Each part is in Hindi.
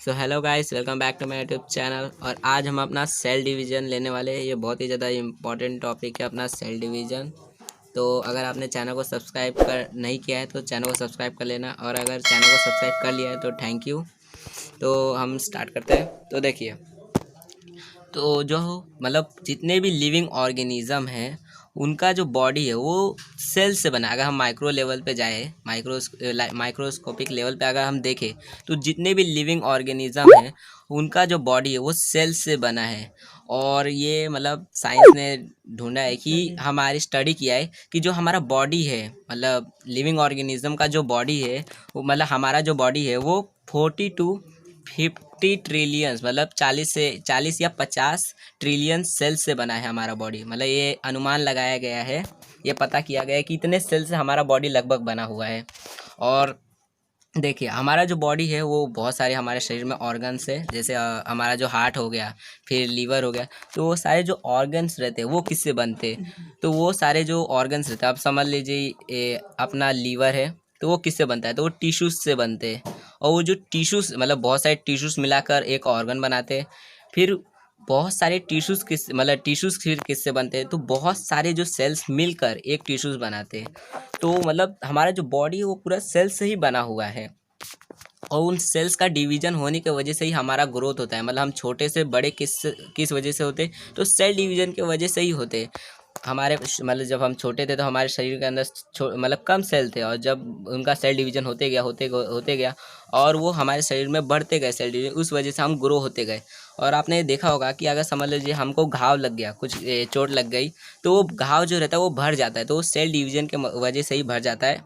So hello guys, welcome back to my YouTube channel. और आज हम अपना सेल डिवीज़न लेने वाले हैं। ये बहुत ही ज़्यादा इम्पॉर्टेंट टॉपिक है अपना सेल डिवीज़न। तो अगर आपने चैनल को सब्सक्राइब कर नहीं किया है तो चैनल को सब्सक्राइब कर लेना, और अगर चैनल को सब्सक्राइब कर लिया है तो थैंक यू। तो हम स्टार्ट करते हैं। तो देखिए, तो जो मतलब जितने भी लिविंग ऑर्गेनिज़म हैं उनका जो बॉडी है वो सेल से बना है। अगर हम माइक्रो लेवल पे जाए, माइक्रोस्कोपिक लेवल पे अगर हम देखें तो जितने भी लिविंग ऑर्गेनिज़म हैं उनका जो बॉडी है वो सेल से बना है। और ये मतलब साइंस ने ढूंढा है कि हमारी स्टडी किया है कि जो हमारा बॉडी है, मतलब लिविंग ऑर्गेनिज़म का जो बॉडी है वो, मतलब हमारा जो बॉडी है वो 40 to 50 ट्रिलियंस, मतलब 40 या 50 ट्रिलियन सेल से बना है हमारा बॉडी। मतलब ये अनुमान लगाया गया है, ये पता किया गया है कि इतने सेल से हमारा बॉडी लगभग बना हुआ है। और देखिए, हमारा जो बॉडी है वो बहुत सारे हमारे शरीर में ऑर्गन्स है। जैसे हमारा जो हार्ट हो गया, फिर लीवर हो गया, तो वो सारे जो ऑर्गन्स रहते हैं वो किससे बनते हैं? तो वो सारे जो ऑर्गन्स रहते हैं, आप समझ लीजिए अपना लीवर है तो वो किससे बनता है? तो वो टिश्यूज़ से बनते हैं। और वो जो टिश्यूज़, मतलब बहुत सारे टिश्यूज़ मिलाकर एक ऑर्गन बनाते हैं। फिर बहुत सारे टिश्यूज़ फिर किससे बनते हैं? तो बहुत सारे जो सेल्स मिलकर एक टिश्यूज़ बनाते हैं। तो मतलब हमारा जो बॉडी है वो पूरा सेल से ही बना हुआ है। और उन सेल्स का डिवीजन होने की वजह से ही हमारा ग्रोथ होता है। मतलब हम छोटे से बड़े किस वजह से होते? तो सेल डिवीजन की वजह से ही होते। हमारे मतलब जब हम छोटे थे तो हमारे शरीर के अंदर मतलब कम सेल थे, और जब उनका सेल डिवीजन होते गया और वो हमारे शरीर में बढ़ते गए सेल डिवीजन, उस वजह से हम ग्रो होते गए। और आपने देखा होगा कि अगर समझ लीजिए हमको घाव लग गया, कुछ चोट लग गई, तो वो घाव जो रहता है वो भर जाता है। तो वो सेल डिवीजन के वजह से ही भर जाता है।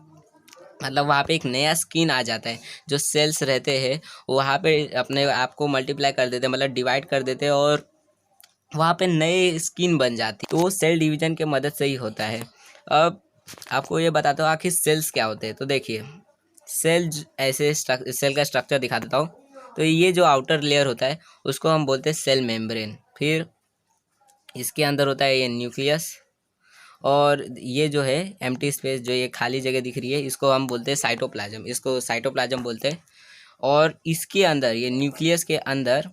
मतलब वहाँ पे एक नया स्किन आ जाता है। जो सेल्स रहते हैं वहाँ पे अपने आप को मल्टीप्लाई कर देते हैं, मतलब डिवाइड कर देते हैं, और वहाँ पे नए स्किन बन जाती है। तो वो सेल डिवीजन के मदद से ही होता है। अब आपको ये बताता हूँ आखिर सेल्स क्या होते हैं। तो देखिए, सेल का स्ट्रक्चर दिखा देता हूँ। तो ये जो आउटर लेयर होता है उसको हम बोलते हैं सेल मेम्ब्रेन। फिर इसके अंदर होता है ये न्यूक्लियस। और ये जो है एम्प्टी स्पेस, जो ये खाली जगह दिख रही है, इसको हम बोलते हैं साइटोप्लाज्म। इसको साइटोप्लाज्म बोलते हैं। और इसके अंदर, ये न्यूक्लियस के अंदर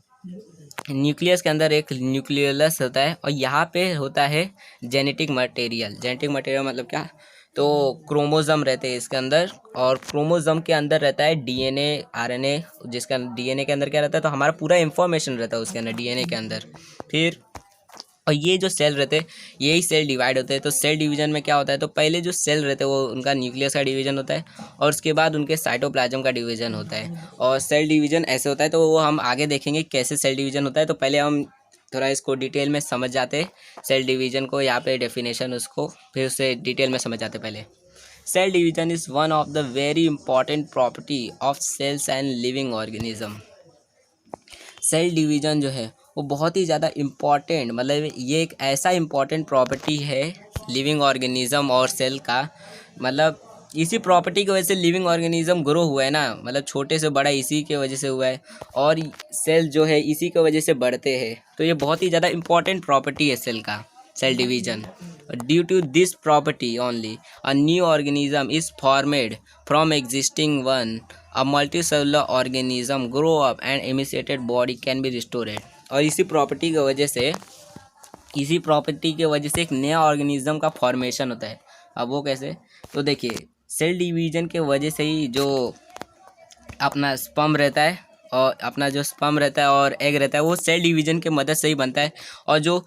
एक न्यूक्लियस होता है, और यहाँ पे होता है जेनेटिक मटेरियल। जेनेटिक मटेरियल मतलब क्या? तो क्रोमोसोम रहते हैं इसके अंदर, और क्रोमोसोम के अंदर रहता है डीएनए, आरएनए। जिसका डीएनए के अंदर क्या रहता है? तो हमारा पूरा इंफॉर्मेशन रहता है उसके अंदर, डीएनए के अंदर। फिर और ये जो सेल रहते हैं यही सेल डिवाइड होते हैं। तो सेल डिवीजन में क्या होता है? तो पहले जो सेल रहते हैं वो उनका न्यूक्लियस का डिवीजन होता है, और उसके बाद उनके साइटोप्लाज्म का डिवीजन होता है। और सेल डिवीजन ऐसे होता है, तो वो हम आगे देखेंगे कैसे सेल डिवीजन होता है। तो पहले हम थोड़ा इसको डिटेल में समझ जाते हैं सेल डिवीजन को। यहाँ पे डेफिनेशन उसको फिर उसे डिटेल में समझ जाते पहले। Cell division is one of the very important property of cells and living organism. Cell division जो है वो बहुत ही ज़्यादा इम्पॉर्टेंट, मतलब ये एक ऐसा इम्पॉर्टेंट प्रॉपर्टी है लिविंग ऑर्गेनिज़म और सेल का। मतलब इसी प्रॉपर्टी की वजह से लिविंग ऑर्गेनिज़म ग्रो हुआ है ना, मतलब छोटे से बड़ा इसी के वजह से हुआ है, और सेल जो है इसी की वजह से बढ़ते हैं। तो ये बहुत ही ज़्यादा इम्पॉर्टेंट प्रॉपर्टी है सेल का, cell division. Due to this property only a new organism is formed from existing one. A multicellular organism grow up and emaciated body can be restored। और इसी प्रॉपर्टी के वजह से एक नया ऑर्गेनिज्म का फॉर्मेशन होता है। अब वो कैसे? तो देखिए, सेल डिवीजन के वजह से ही जो अपना स्पर्म रहता है, और अपना जो स्पर्म रहता है और एग रहता है वो सेल डिवीजन के मदद से ही बनता है। और जो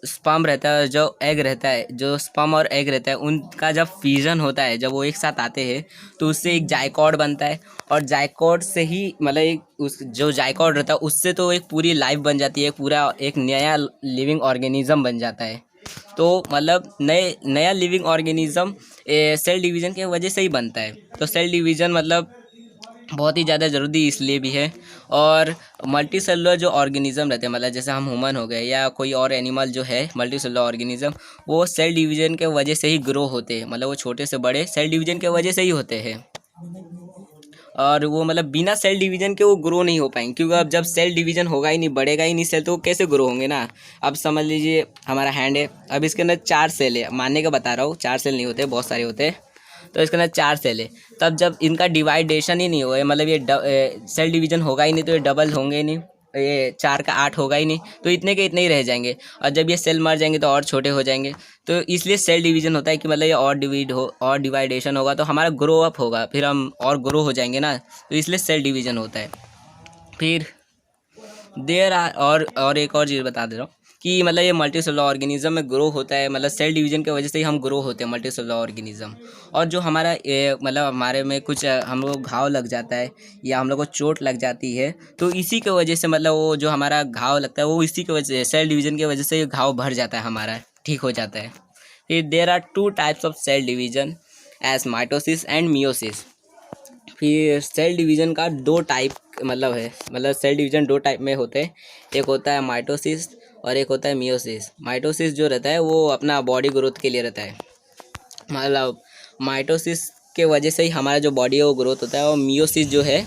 स्पर्म रहता है, जो एग रहता है, जो स्पर्म और एग रहता है, उनका जब फ्यूजन होता है, जब वो एक साथ आते हैं तो उससे एक जाइकोड बनता है। और जाइकोड से ही मतलब उस जो जाइकोड रहता है उससे तो एक पूरी लाइफ बन जाती है, पूरा एक नया लिविंग ऑर्गेनिज्म बन जाता है। तो मतलब नया लिविंग ऑर्गेनिज्म सेल डिवीजन के वजह से ही बनता है। तो सेल डिवीजन मतलब बहुत ही ज़्यादा ज़रूरी इसलिए भी है। और मल्टी सेलुलर जो ऑर्गेनिज़म रहते हैं, मतलब जैसे हम ह्यूमन हो गए या कोई और एनिमल जो है मल्टी सेलुलर ऑर्गेनिज़म, वो सेल डिवीज़न के वजह से ही ग्रो होते हैं। मतलब वो छोटे से बड़े सेल डिवीज़न के वजह से ही होते हैं। और वो मतलब बिना सेल डिवीज़न के वो ग्रो नहीं हो पाएंगे, क्योंकि अब जब सेल डिवीज़न होगा ही नहीं, बढ़ेगा ही नहीं सेल, तो वो कैसे ग्रो होंगे ना। अब समझ लीजिए हमारा हैंड है, अब इसके अंदर 4 सेल है, मानने का बता रहा हूँ, 4 सेल नहीं होते, बहुत सारे होते हैं। तो इसके अंदर 4 सेल है। तब जब इनका डिवाइडेशन ही नहीं हुआ है, मतलब ये सेल डिवीजन होगा ही नहीं, तो ये डबल होंगे ही नहीं, ये 4 का 8 होगा ही नहीं, तो इतने के इतने ही रह जाएंगे। और जब ये सेल मर जाएंगे तो और छोटे हो जाएंगे। तो इसलिए सेल डिवीजन होता है कि मतलब ये और डिवाइडेशन होगा तो हमारा ग्रो अप होगा, फिर हम और ग्रो हो जाएंगे ना, तो इसलिए सेल डिवीजन होता है। फिर देर आर और एक और चीज़ बता दे रहा हूँ कि मतलब ये मल्टी सेलुलर ऑर्गेनिज्म में ग्रो होता है, मतलब सेल डिवीजन की वजह से ही हम ग्रो होते हैं मल्टी सेलुलर ऑर्गेनिज्म। और जो हमारा मतलब हमारे में कुछ हम लोग घाव लग जाता है या हम लोग को चोट लग जाती है, तो इसी की वजह से मतलब वो जो हमारा घाव लगता है वो इसी की वजह से, सेल डिवीजन की वजह से ये घाव भर जाता है, हमारा ठीक हो जाता है। फिर there are 2 types of cell division as mitosis and meiosis. फिर सेल डिवीज़न का 2 टाइप मतलब है, मतलब सेल डिवीज़न 2 टाइप में होते हैं। एक होता है माइटोसिस और एक होता है मियोसिस। माइटोसिस जो रहता है वो अपना बॉडी ग्रोथ के लिए रहता है, मतलब माइटोसिस के वजह से ही हमारा जो बॉडी है वो ग्रोथ होता है। और मियोसिस जो है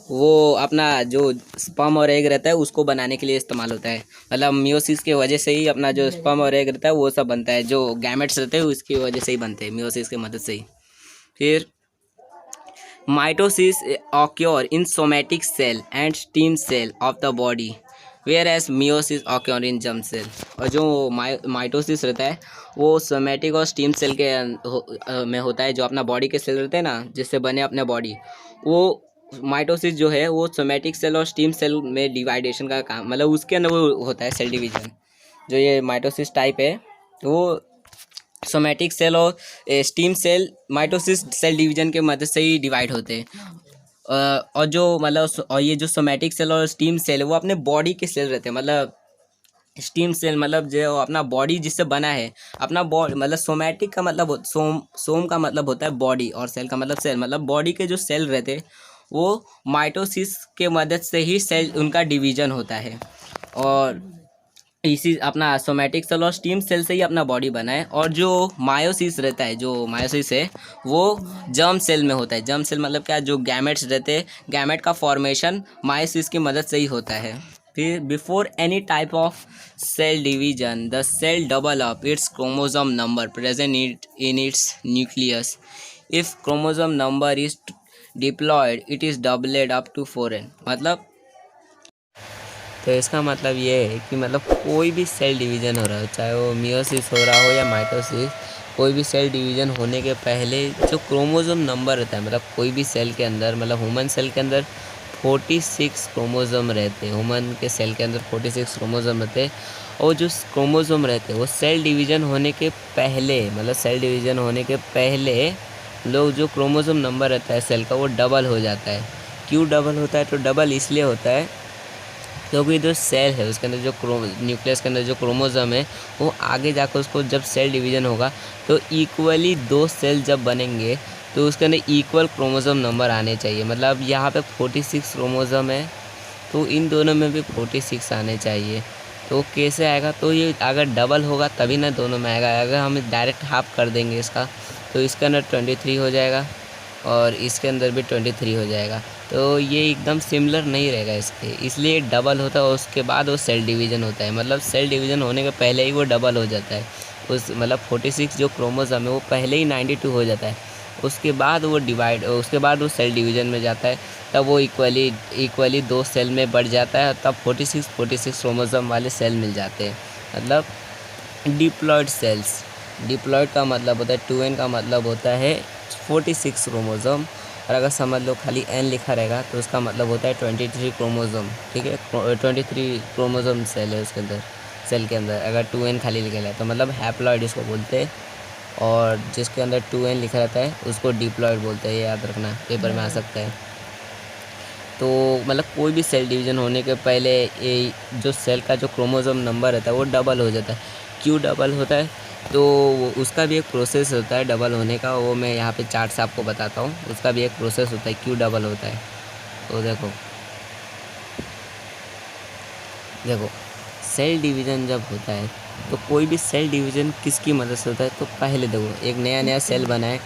वो अपना जो स्पर्म और एग रहता है उसको बनाने के लिए इस्तेमाल होता है। मतलब मियोसिस के वजह से ही अपना जो स्पर्म और एग रहता है वो सब बनता है, जो गैमेट्स रहते हैं उसकी वजह से ही बनते हैं, मियोसिस की मदद से ही। फिर Mitosis occur in somatic cell and stem cell of the body, whereas meiosis occur in germ cell। और जो माइटोसिस रहता है वो सोमेटिक और स्टीम सेल के में होता है, जो अपना बॉडी के सेल रहते हैं ना जिससे बने अपने बॉडी, वो माइटोसिस जो है वो सोमेटिक सेल और स्टीम सेल में डिवाइडेशन का काम, मतलब उसके अंदर वो होता है सेल डिवीजन। जो ये माइटोसिस टाइप है वो सोमेटिक सेल और stem cell mitosis cell division के मदद से ही डिवाइड होते हैं। और जो मतलब और ये जो सोमेटिक सेल और स्टीम सेल है वो अपने बॉडी के सेल रहते हैं। मतलब स्टीम सेल मतलब जो अपना बॉडी जिससे बना है, अपना बॉडी मतलब सोमेटिक का मतलब सोम का मतलब होता है बॉडी, और सेल का मतलब सेल, मतलब बॉडी के जो सेल रहते हैं वो माइटोसिस के मदद से ही सेल उनका डिवीजन होता है। और इसी अपना सोमेटिक सेल और स्टीम सेल से ही अपना बॉडी बना है। और जो मायोसिस रहता है, जो मायोसिस है वो जर्म सेल में होता है। जर्म सेल मतलब क्या, जो गैमेट्स रहते हैं, गैमेट का फॉर्मेशन मायोसिस की मदद से ही होता है। फिर before any type of cell division the cell double up its chromosome number present in its nucleus. If chromosome number is diploid it is doubled up to 4n। मतलब तो इसका मतलब ये है कि मतलब कोई भी सेल डिवीज़न हो रहा हो, चाहे वो मियोसिस हो रहा हो या माइटोसिस, कोई भी सेल डिवीज़न होने के पहले जो क्रोमोसोम नंबर रहता है, मतलब कोई भी सेल के अंदर, मतलब ह्यूमन सेल के अंदर 46 क्रोमोसोम रहते हैं। ह्यूमन के सेल के अंदर 46 क्रोमोसोम रहते हैं। और जो क्रोमोसोम रहते हैं वो सेल डिवीज़न होने के पहले, मतलब सेल डिवीज़न होने के पहले लोग जो क्रोमोसोम नंबर रहता है सेल का वो डबल हो जाता है। क्यों डबल होता है? तो डबल इसलिए होता है क्योंकि जो सेल है उसके अंदर जो न्यूक्लियस के अंदर जो क्रोमोसोम है वो आगे जाकर उसको जब सेल डिवीज़न होगा तो इक्वली 2 सेल जब बनेंगे तो उसके अंदर इक्वल क्रोमोसोम नंबर आने चाहिए। मतलब यहाँ पे 46 क्रोमोसोम है तो इन दोनों में भी 46 आने चाहिए। तो कैसे आएगा? तो ये अगर डबल होगा तभी ना दोनों में आएगा। अगर हम डायरेक्ट हाफ कर देंगे इसका तो इसके अंदर 23 हो जाएगा और इसके अंदर भी 23 हो जाएगा। तो ये एकदम सिमिलर नहीं रहेगा इसके, इसलिए डबल होता है और उसके बाद वो सेल डिवीज़न होता है। मतलब सेल डिवीज़न होने के पहले ही वो डबल हो जाता है। उस मतलब 46 जो क्रोमोसोम है वो पहले ही 92 हो जाता है। उसके बाद वो सेल डिवीज़न में जाता है, तब वो इक्वली 2 सेल में बढ़ जाता है, तब 46 क्रोमोसोम वाले सेल मिल जाते हैं। मतलब डिप्लॉयड सेल्स। डिप्लॉयड का मतलब होता है 2n का मतलब होता है 46 क्रोमोसोम, और अगर समझ लो खाली n लिखा रहेगा तो उसका मतलब होता है 23 क्रोमोसोम। ठीक है, 23 क्रोमोसोम सेल है उसके अंदर, सेल के अंदर अगर 2n खाली लिखा है तो मतलब हैप्लॉयड इसको बोलते हैं। और जिसके अंदर 2n लिखा रहता है उसको डिप्लॉयड बोलते हैं, ये याद रखना, पेपर में आ सकता है। तो मतलब कोई भी सेल डिवीज़न होने के पहले ये जो सेल का जो क्रोमोसोम नंबर रहता है वो डबल हो जाता है। क्यों डबल होता है? तो उसका भी एक प्रोसेस होता है डबल होने का, वो मैं यहाँ पे चार्ट से आपको बताता हूँ। उसका भी एक प्रोसेस होता है क्यों डबल होता है। तो देखो सेल डिवीज़न जब होता है तो कोई भी सेल डिवीज़न किसकी मदद से होता है? तो पहले देखो एक नया सेल बना है,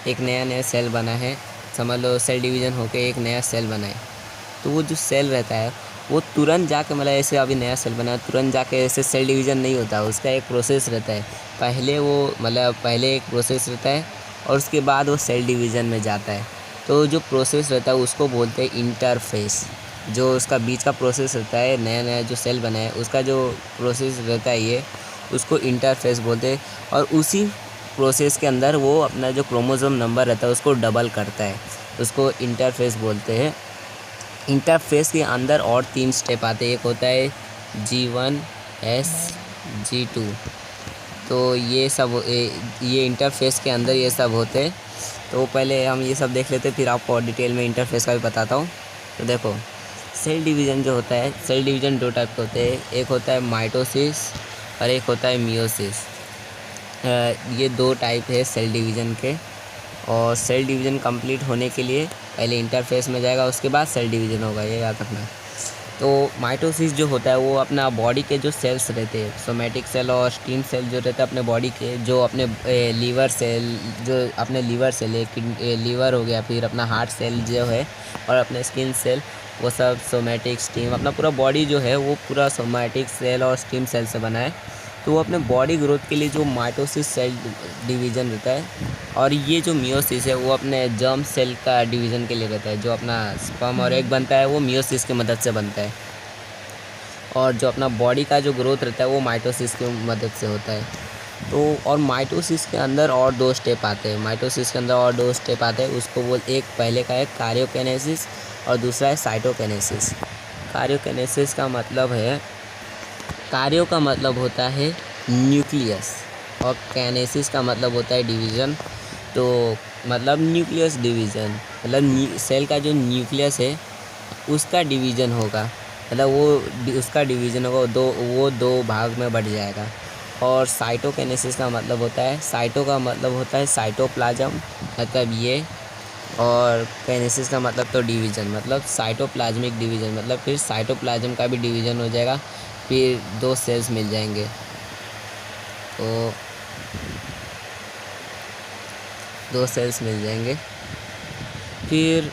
एक नया सेल बना है, समझ लो सेल डिवीज़न होके एक नया सेल बना है, तो वो जो सेल रहता है वो तुरंत जाके, मतलब ऐसे अभी नया सेल बना है तुरंत जाके ऐसे सेल डिवीज़न नहीं होता, उसका एक प्रोसेस रहता है। पहले एक प्रोसेस रहता है और उसके बाद वो सेल डिवीज़न में जाता है। तो जो प्रोसेस रहता है उसको बोलते हैं इंटरफेस। जो उसका बीच का प्रोसेस रहता है, नया नया जो सेल बना है उसका जो प्रोसेस रहता है ये, उसको इंटरफेस बोलते हैं। और उसी प्रोसेस के अंदर वो अपना जो क्रोमोसोम नंबर रहता है उसको डबल करता है, उसको इंटरफेस बोलते हैं। इंटरफेस के अंदर और 3 स्टेप आते हैं, एक होता है G1 S G2। तो ये सब ये इंटरफेस के अंदर ये सब होते हैं। तो पहले हम ये सब देख लेते हैं, फिर आपको डिटेल में इंटरफेस का भी बताता हूँ। तो देखो, सेल डिवीज़न जो होता है, सेल डिवीज़न 2 टाइप के होते हैं, एक होता है माइटोसिस और एक होता है मियोसिस। ये 2 टाइप है सेल डिवीज़न के। और सेल डिवीज़न कंप्लीट होने के लिए पहले इंटरफेस में जाएगा, उसके बाद सेल डिवीज़न होगा, ये याद रखना। तो माइटोसिस जो होता है वो अपना बॉडी के जो सेल्स रहते हैं, सोमेटिक सेल और स्टीम सेल जो रहते हैं अपने बॉडी के, जो अपने लीवर सेल, जो अपने लीवर सेल है, लीवर हो गया, फिर अपना हार्ट सेल जो है, और अपने स्किन सेल, वो सब सोमेटिक स्टीम, अपना पूरा बॉडी जो है वो पूरा सोमेटिक सेल और स्टीम सेल से बना है। तो वो अपने बॉडी ग्रोथ के लिए जो माइटोसिस सेल डिवीज़न रहता है, और ये जो मियोसिस है वो अपने जर्म सेल का डिवीज़न के लिए रहता है। जो अपना स्पर्म और एग बनता है वो मियोसिस की मदद से बनता है, और जो अपना बॉडी का जो ग्रोथ रहता है वो माइटोसिस की मदद से होता है। तो और माइटोसिस के अंदर और 2 स्टेप आते हैं, माइटोसिस के अंदर और 2 स्टेप आते हैं, उसको वो एक पहले का है कार्योकाइनेसिस और दूसरा है साइटोकाइनेसिस। कार्योकाइनेसिस का मतलब है, कार्यो का मतलब होता है न्यूक्लियस, और काइनेसिस का मतलब होता है डिवीज़न। तो मतलब न्यूक्लियस डिवीज़न, मतलब सेल का जो न्यूक्लियस है उसका डिवीज़न होगा, मतलब वो उसका डिवीज़न होगा, वो दो भाग में बढ़ जाएगा। और साइटोकाइनेसिस का मतलब होता है, साइटो का मतलब होता है साइटोप्लाज्म, मतलब ये, और काइनेसिस का मतलब तो डिवीज़न, मतलब साइटोप्लाज्मिक डिवीज़न, मतलब फिर साइटोप्लाज्म का भी डिवीज़न हो जाएगा, फिर 2 सेल्स मिल जाएंगे। तो 2 सेल्स मिल जाएंगे। फिर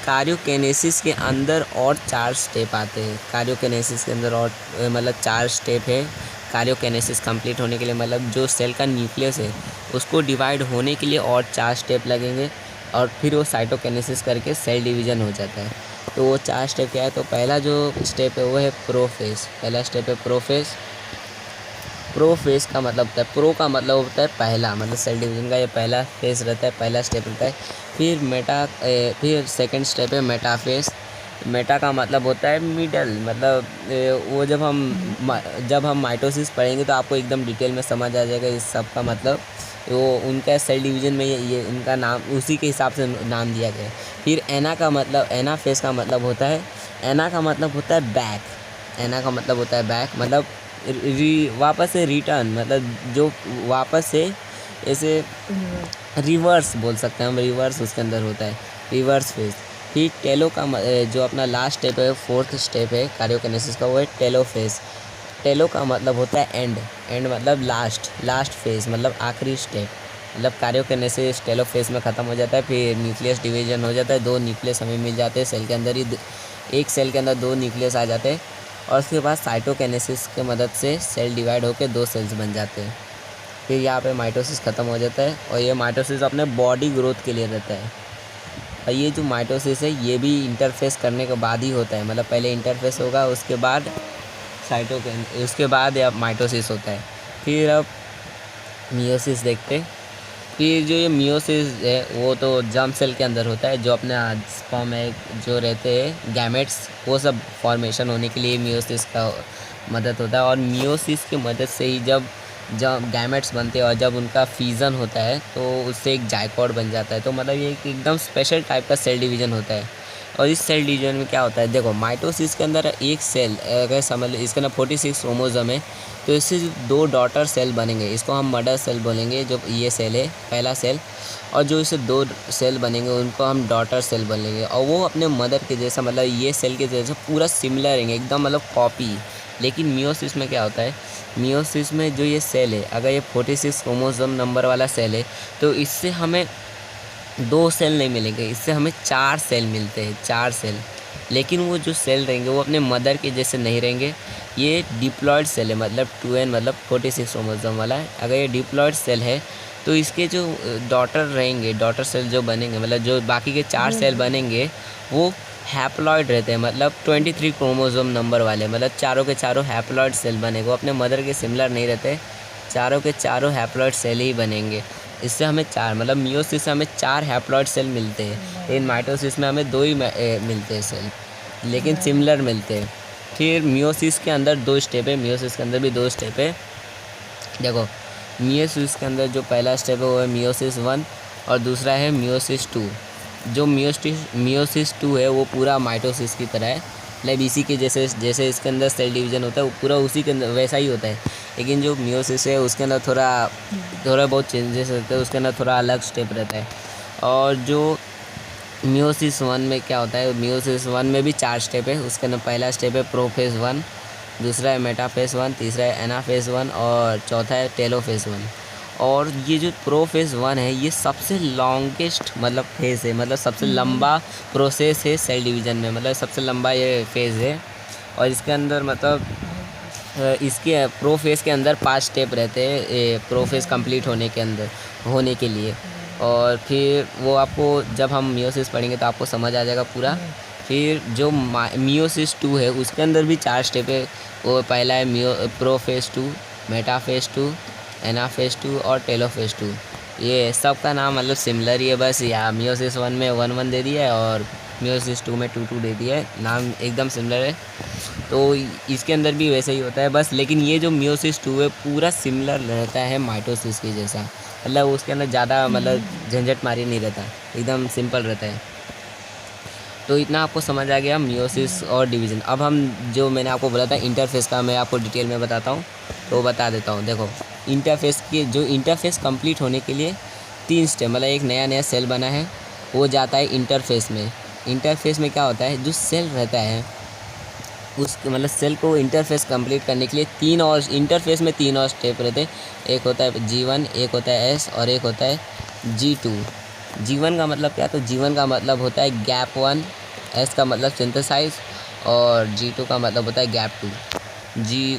कार्योकाइनेसिस के अंदर और 4 स्टेप आते हैं। कार्योकाइनेसिस के अंदर और मतलब 4 स्टेप है कार्योकाइनेसिस कंप्लीट होने के लिए, मतलब जो सेल का न्यूक्लियस है उसको डिवाइड होने के लिए और 4 स्टेप लगेंगे, और फिर वो साइटोकाइनेसिस करके सेल डिवीज़न हो जाता है। तो वो 4 स्टेप क्या है, तो पहला जो स्टेप है वो है प्रोफेज। पहला स्टेप है प्रोफेज। प्रोफेज का मतलब होता है, प्रो का मतलब होता है पहला, मतलब सेल डिवीज़न का ये पहला फेज रहता है, पहला स्टेप रहता है। फिर सेकंड स्टेप है मेटाफेज। मेटा का मतलब होता है मिडल, मतलब वो जब हम माइटोसिस पढ़ेंगे तो आपको एकदम डिटेल में समझ आ जाएगा इस सब का मतलब। वो उनका सेल डिवीज़न में ये इनका नाम उसी के हिसाब से नाम दिया गया है। फिर एना फेज का मतलब होता है, एना का मतलब होता है बैक। एना का मतलब होता है बैक, मतलब वापस से रिटर्न, मतलब जो वापस से ऐसे रिवर्स बोल सकते हैं हम, रिवर्स उसके अंदर होता है, रिवर्स फेज। फिर टेलो का जो अपना लास्ट स्टेप है, 4th स्टेप है कार्योकाइनेसिस का, वो है टेलो फेज। टेलो का मतलब होता है एंड मतलब लास्ट फेज, मतलब आखिरी स्टेप, मतलब कार्योकाइनेसिस टेलो फेज में ख़त्म हो जाता है। फिर न्यूक्लियस डिवीजन हो जाता है, 2 न्यूक्लियस हमें मिल जाते हैं सेल के अंदर ही, एक सेल के अंदर 2 न्यूक्लियस आ जाते हैं, और उसके बाद साइटोकाइनेसिस की मदद से सेल डिवाइड होकर 2 सेल्स बन जाते हैं। फिर यहाँ पे माइटोसिस ख़त्म हो जाता है, और ये माइटोसिस अपने बॉडी ग्रोथ के लिए रहता है। और ये जो माइटोसिस है ये भी इंटरफेस करने के बाद ही होता है, मतलब पहले इंटरफेस होगा, उसके बाद या माइटोसिस होता है। फिर अब मियोसिस देखते हैं। फिर जो ये मियोसिस है वो तो जर्म सेल के अंदर होता है, जो अपने स्पर्म एग जो रहते हैं गैमेट्स, वो सब फॉर्मेशन होने के लिए मियोसिस का मदद होता है। और मियोसिस की मदद से ही जब गैमेट्स बनते हैं और जब उनका फ्यूज़न होता है तो उससे एक जायकोट बन जाता है। तो मतलब ये एक एकदम स्पेशल टाइप का सेल डिवीज़न होता है। और इस सेल डिवीजन में क्या होता है, देखो माइटोसिस के अंदर एक सेल अगर समझ लो इसके अंदर 46 क्रोमोसोम है, तो इससे 2 डॉटर सेल बनेंगे, इसको हम मदर सेल बोलेंगे, जो ये सेल है पहला सेल, और जो इससे 2 सेल बनेंगे उनको हम डॉटर सेल बोलेंगे। और वो अपने मदर के जैसा, मतलब ये सेल के जैसा पूरा सिमिलर रहेंगे, एकदम मतलब कॉपी। लेकिन मियोसिस में क्या होता है, मियोसिस में जो ये सेल है, अगर ये 46 क्रोमोसोम नंबर वाला सेल है, तो इससे हमें 2 सेल नहीं मिलेंगे, इससे हमें 4 सेल मिलते हैं, 4 सेल। लेकिन वो जो सेल रहेंगे वो अपने मदर के जैसे नहीं रहेंगे, ये डिप्लॉयड सेल है, मतलब 2n मतलब 46 क्रोमोसोम वाला है। अगर ये डिप्लॉयड सेल है तो इसके जो डॉटर रहेंगे, डॉटर सेल जो बनेंगे, मतलब जो बाकी के 4 सेल बनेंगे वो हैप्लॉइड रहते हैं, मतलब 23 क्रोमोसोम नंबर वाले, मतलब चारों के चारों हैप्लॉइड सेल बनेंगे। वो अपने मदर के सिमिलर नहीं रहते, चारों के चारों हैप्लॉइड सेल ही बनेंगे। इससे हमें 4, मतलब मियोसिस से हमें 4 हैप्लॉइड सेल मिलते हैं, लेकिन माइटोसिस में हमें 2 ही मिलते हैं सेल, लेकिन सिमिलर मिलते हैं। फिर मियोसिस के अंदर 2 स्टेप है, मियोसिस के अंदर भी 2 स्टेप है। देखो, मियोसिस के अंदर जो पहला स्टेप है वो है मियोसिस 1 और दूसरा है मियोसिस 2। जो मियोसिस 2 है वो पूरा माइटोसिस की तरह है, मतलब इसी के जैसे इसके अंदर सेल डिवीज़न होता है वो पूरा उसी के अंदर वैसा ही होता है। लेकिन जो मियोसिस है उसके अंदर थोड़ा बहुत चेंजेस रहते हैं, उसके अंदर थोड़ा अलग स्टेप रहता है। और जो मियोसिस 1 में क्या होता है, मियोसिस 1 में भी 4 स्टेप है। उसके अंदर पहला स्टेप है प्रोफेज़ 1, दूसरा है मेटाफेज़ 1, तीसरा है एनाफेज़ 1 और चौथा है टेलोफेज़ 1। और ये जो प्रोफेज़ 1 है ये सबसे लॉन्गेस्ट मतलब फेज़ है, मतलब सबसे लंबा प्रोसेस है सेल डिवीज़न में, मतलब सबसे लंबा ये फेज़ है। और इसके अंदर मतलब इसके प्रोफेज़ के अंदर 5 स्टेप रहते हैं प्रोफेज़ कंप्लीट होने के लिए। और फिर वो आपको जब हम मियोसिस पढ़ेंगे तो आपको समझ आ जाएगा पूरा। फिर जो मियोसिस 2 है उसके अंदर भी 4 स्टेप है। वो पहला है प्रोफेज़ 2, मेटाफेज़ 2, एनाफेज़ 2 और टेलोफेज़ 2। ये सब का नाम मतलब सिमिलर ही है, बस या मियोसिस 1 में 1 दे दिया है और मियोसिस 2 में 2 दे दिया है, नाम एकदम सिमिलर है। तो इसके अंदर भी वैसे ही होता है बस, लेकिन ये जो मियोसिस 2 है पूरा सिमिलर रहता है माइटोसिस के जैसा, मतलब उसके अंदर ज़्यादा मतलब झंझट मारी नहीं रहता, एकदम सिंपल रहता है। तो इतना आपको समझ आ गया मियोसिस और डिवीज़न। अब हम जो मैंने आपको बोला था इंटरफेस का, मैं आपको डिटेल में बताता हूँ, तो बता देता हूँ। देखो, इंटरफेस कंप्लीट होने के लिए 3 स्टेप, मतलब एक नया सेल बना है वो जाता है इंटरफेस में। इंटरफेस में क्या होता है, जो सेल रहता है उस मतलब सेल को इंटरफेस कंप्लीट करने के लिए 3 और इंटरफेस में 3 और स्टेप रहते हैं। एक होता है G1, एक होता है S और एक होता है G2। G1 का मतलब क्या, तो G1 का मतलब होता है गैप 1, S का मतलब सिंथेसाइज और G2 का मतलब होता है गैप 2।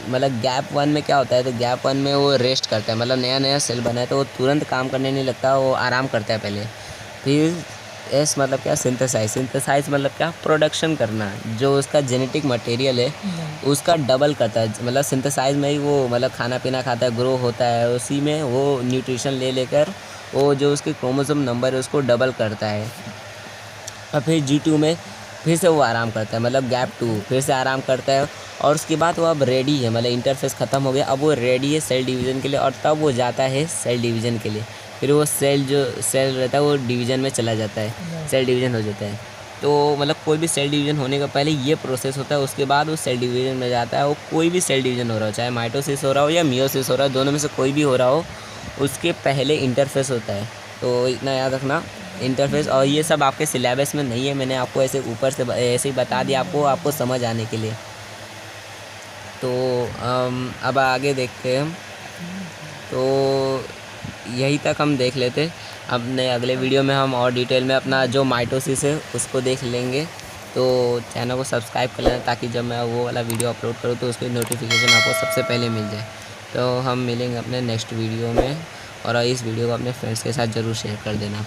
मतलब गैप 1 में क्या होता है, तो गैप 1 में वो रेस्ट करता है, मतलब नया सेल बना है तो वो तुरंत काम करने नहीं लगता, वो आराम करता है पहले। फिर एस मतलब क्या, सिंथेसाइज मतलब क्या, प्रोडक्शन करना, जो उसका जेनेटिक मटेरियल है उसका डबल करता है, मतलब सिंथेसाइज में ही वो मतलब खाना पीना खाता है, ग्रो होता है, उसी में वो न्यूट्रिशन लेकर वो जो उसके क्रोमोसोम नंबर है उसको डबल करता है। और फिर G2 में फिर से वो आराम करता है, मतलब गैप 2 फिर से आराम करता है। और उसके बाद वो अब रेडी है, मतलब इंटरफेस ख़त्म हो गया, अब वो रेडी है सेल डिवीज़न के लिए, और तब वो जाता है सेल डिवीज़न के लिए। फिर वो सेल रहता है वो डिवीज़न में चला जाता है, सेल डिवीज़न हो जाता है। तो मतलब कोई भी सेल डिवीज़न होने का पहले ये प्रोसेस होता है, उसके बाद वो सेल डिवीज़न में जाता है। वो कोई भी सेल डिवीज़न हो रहा हो, चाहे माइटोसिस हो रहा हो या मियोसिस हो रहा हो, दोनों में से कोई भी हो रहा हो, उसके पहले इंटरफेस होता है। तो इतना याद रखना इंटरफेस। और ये सब आपके सिलेबस में नहीं है, मैंने आपको ऐसे ऊपर से ऐसे ही बता दिया आपको समझ आने के लिए। तो अब आगे देखते हैं, तो यही तक हम देख लेते। अपने अगले वीडियो में हम और डिटेल में अपना जो माइटोसिस है उसको देख लेंगे। तो चैनल को सब्सक्राइब कर लेना ताकि जब मैं वो वाला वीडियो अपलोड करूँ तो उसकी नोटिफिकेशन आपको सबसे पहले मिल जाए। तो हम मिलेंगे अपने नेक्स्ट वीडियो में, और इस वीडियो को अपने फ्रेंड्स के साथ ज़रूर शेयर कर देना।